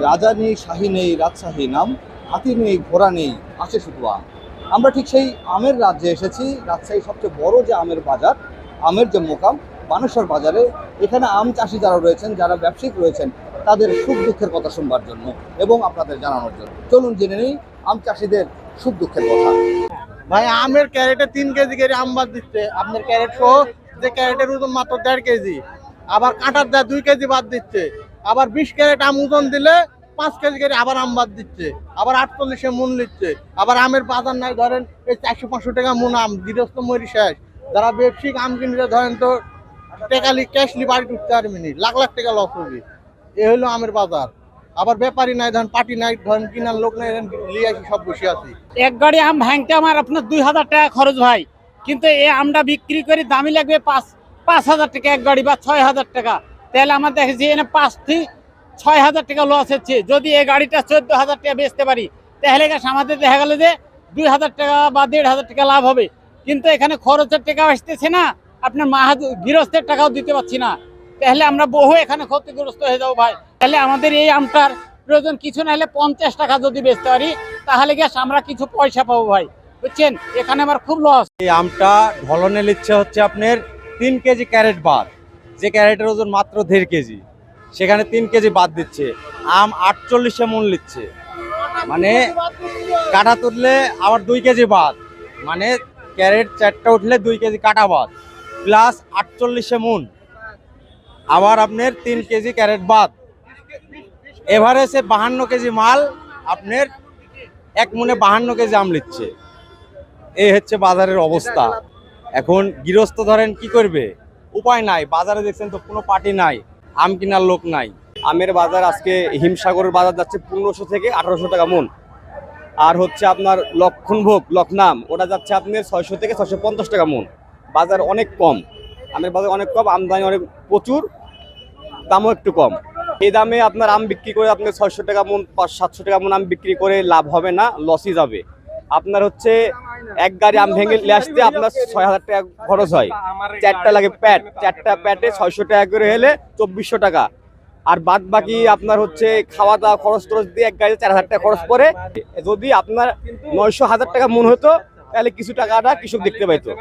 রাজা নেই, শাহী নেই, রাজশাহী নাম, হাতি নেই, ঘোড়া নেই, আছে শুধু আম। আমরা ঠিক সেই আমের রাজ্যে এসেছি। রাজশাহীর সবচেয়ে বড় যে আমের বাজার, আমের যে মোকাম, বানেশ্বর বাজারে। এখানে আম চাষি যারা রয়েছেন, যারা ব্যবসায়িক রয়েছেন, তাদের সুখ দুঃখের কথা শুনবার জন্য এবং আপনাদের জানানোর জন্য চলুন জেনে নেই আম চাষিদের সুখ দুঃখের কথা। ভাই আমের ক্যারেটে 3 কেজি করে আম বাদ দিচ্ছে। আপনার ক্যারেট সহ যে ক্যারেটের ওজন মাত্র 1.5 কেজি, আবার কাঁটার দেয় 2 কেজি বাদ দিচ্ছে। আবার 20 ক্যারেট আম ওজন দিলে 5 কেজি করে আবার আম বাদ দিচ্ছে। আবার 48 মন নিচ্ছে। আবার আমের বাজার নাই, ধরেন এই 400-500 টাকা মন আম, গৃহস্থ মরি শেষ। যারা ব্যবসায়িক আম কিনতে ধরেন তো টেকালি ক্যাশলি বাড়ি ঢুকতে পারবি নি, লাখ লাখ টাকা লস হবে। এ হলো আমের বাজার। আবার ব্যাপারী নাই, ধরেন পার্টি নাই, ধরেন কিনার লোক নাই, লিয়ে আসি সব বসে আছি। এক গাড়ি আম ভাঙতে আমার আপনার 2000 টাকা খরচ ভাই, কিন্তু এই আমটা বিক্রি করে দামি লাগবে 5,000 টাকা এক গাড়ি বা 6,000 টাকা। তাহলে আমার দেখেছি এনে 5-6,000 টাকা লস হচ্ছে। যদি এই গাড়িটা 14,000 টাকা বেচতে পারি, তাহলে আমাদের দেখা গেল যে 2,000 টাকা বা 1,500 টাকা লাভ হবে। কিন্তু এখানে খরচের টাকা আসতেছে না, আপনার গৃহস্থের টাকাও দিতে পারছি না। তাহলে আমরা বহু এখানে ক্ষতিগ্রস্ত হয়ে যাবো ভাই। তাহলে আমাদের এই আমটার প্রয়োজন কিছু না হলে 50 টাকা যদি বেচতে পারি, তাহলে আমরা কিছু পয়সা পাবো ভাই, বুঝছেন। এখানে আমার খুব লস। এই আমটা ঢলনে নিচ্ছে হচ্ছে আপনার 3 কেজি ক্যারেট বাদ, যে ক্যারেটের ওজন মাত্র 1.5 কেজি, সেখানে 3 কেজি বাদ দিচ্ছে। আম 48 মন নিচ্ছে, মানে কাটা তুললে আবার 2 কেজি বাদ, মানে ক্যারেট 4টা উঠলে 2 কেজি কাটা বাদ, প্লাস 48 মন, আবার আপনার 3 কেজি ক্যারেট বাদ। এভারেজে 52 কেজি মাল আপনার এক মনে 52 কেজি আম নিচ্ছে। এই হচ্ছে বাজারের অবস্থা। এখন গৃহস্থ ধরেন কি করবে, উপায় নাই। বাজারে দেখছেন তো কোনো পার্টি নাই, আম কেনার লোক নাই। আমের বাজার আজকে হিমসাগরের বাজার যাচ্ছে 1500 থেকে 1800 টাকা মন। আর হচ্ছে আপনার লক্ষণভোগ, লখনাম, ওটা যাচ্ছে আপনার 600 থেকে 650 টাকা মন। বাজার অনেক কম, আমের বাজার অনেক কম, আমদানি অনেক প্রচুর, দামও একটু কম। এই দামে আপনার আম বিক্রি করে আপনার 600 টাকা মন 700 টাকা মন আম বিক্রি করে লাভ হবে না, লসই যাবে। আপনার হচ্ছে এক গাড়ি আম ভেঙে নিয়ে আসতে আপনার 6,000 টাকা খরচ হয়। 4টা লাগে প্যাট, 4টা প্যাটে 600 টাকা করে হলে 2400 টাকা। আর বাদ বাকি আপনার হচ্ছে খাওয়া দাওয়া খরচ টরচ দিয়ে এক গাড়িতে 4,000 টাকা খরচ পড়ে। যদি আপনার 900-1000 টাকা মন হতো, তাহলে কিছু টাকাটা কৃষক দেখতে পাইতো।